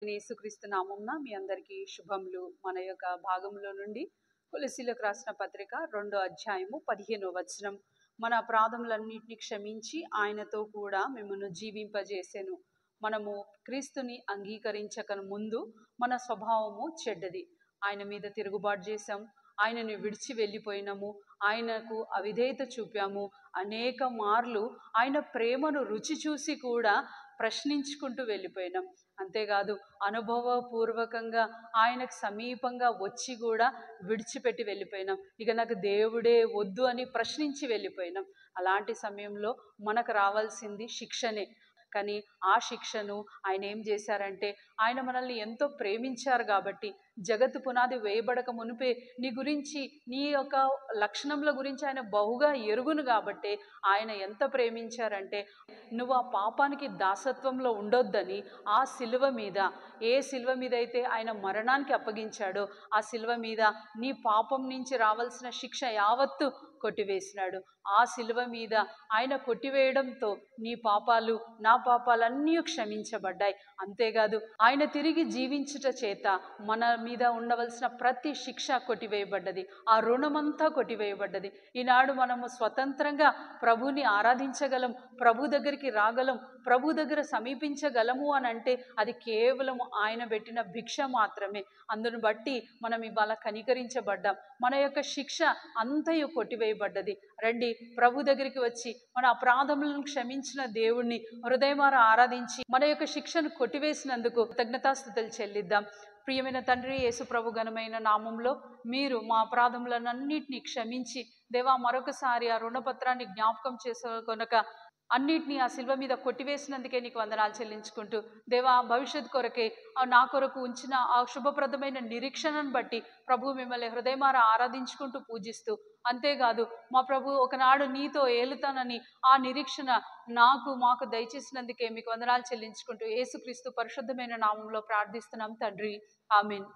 యేసుక్రీస్తు నామమున మీ అందరికీ శుభములు. మన యొక్క భాగంలో నుండి కొలస్సీలకు రాసిన పత్రిక 2వ అధ్యాయము 15వ వచనం. మన అపరాధములన్నిటిని క్షమించి ఆయనతో కూడా మిమ్మల్ని జీవింపజేసెను. మనము క్రీస్తుని అంగీకరించక ముందు మన స్వభావము చెడ్డది. ఆయన మీద తిరుగుబాటు చేశాం, ఆయనని విడిచి వెళ్ళిపోయినాము, ఆయనకు అవిధేయత చూపాము. అనేక మార్లు ఆయన ప్రేమను రుచి చూసి కూడా ప్రశ్నించుకుంటూ వెళ్ళిపోయినాం. అంతేకాదు అనుభవపూర్వకంగా ఆయనకు సమీపంగా వచ్చి కూడా విడిచిపెట్టి వెళ్ళిపోయినాం. ఇక నాకు దేవుడే వద్దు అని ప్రశ్నించి వెళ్ళిపోయినాం. అలాంటి సమయంలో మనకు రావాల్సింది శిక్షనే. కానీ ఆ శిక్షను ఆయన ఏం చేశారంటే, ఆయన మనల్ని ఎంతో ప్రేమించారు కాబట్టి, జగత్తు పునాది వేయబడక మునిపే నీ గురించి, నీ యొక్క లక్షణముల గురించి ఆయన బహుగా ఎరుగును కాబట్టి ఆయన ఎంత ప్రేమించారంటే, నువ్వు ఆ పాపానికి దాసత్వంలో ఉండొద్దని ఆ శిలువ మీద, ఏ శిలువ మీద అయితే ఆయన మరణానికి అప్పగించాడో ఆ శిలువ మీద నీ పాపం నుంచి రావాల్సిన శిక్ష యావత్తు కొట్టివేసినాడు. ఆ శిలువ మీద ఆయన కొట్టివేయడంతో నీ పాపాలు, నా పాపాలన్నీ క్షమించబడ్డాయి. అంతేకాదు ఆయన తిరిగి జీవించుట చేత మన మీద ఉండవలసిన ప్రతి శిక్ష కొట్టివేయబడ్డది. ఆ రుణమంతా కొట్టివేయబడ్డది. ఈనాడు మనము స్వతంత్రంగా ప్రభుని ఆరాధించగలం, ప్రభు దగ్గరికి రాగలం, ప్రభు దగ్గర సమీపించగలము అని అంటే అది కేవలం ఆయన పెట్టిన భిక్ష మాత్రమే. అందును బట్టి మనం ఇవాళ కనికరించబడ్డాం. మన యొక్క శిక్ష అంతయు కొట్టివేయబడ్డది. రండి, ప్రభు దగ్గరికి వచ్చి మన అపరాధములను క్షమించిన దేవుణ్ణి హృదయమారా ఆరాధించి మన యొక్క శిక్షను కొట్టివేసినందుకు కృతజ్ఞతాస్తుతులు చెల్లిద్దాం. ప్రియమైన తండ్రి, యేసు ప్రభు ఘనమైన నామంలో మీరు మా అపరాధములన్నింటినీ క్షమించి, దేవా మరొకసారి ఆ రుణపత్రాన్ని జ్ఞాపకం చేసుకొనక అన్నిటినీ ఆ శిల్వ మీద కొట్టివేసినందుకే నీకు వందనాలు చెల్లించుకుంటూ, దేవా భవిష్యత్ కొరకే నా కొరకు ఉంచిన ఆ శుభప్రదమైన నిరీక్షణను బట్టి ప్రభు మిమ్మల్ని హృదయమారా ఆరాధించుకుంటూ పూజిస్తూ, అంతేకాదు మా ప్రభు ఒకనాడు నీతో ఏలుతానని ఆ నిరీక్షణ మాకు దయచేసినందుకే మీకు వందనాలు చెల్లించుకుంటూ యేసుక్రీస్తు పరిశుద్ధమైన నామంలో ప్రార్థిస్తున్నాం తండ్రి. ఆమేన్.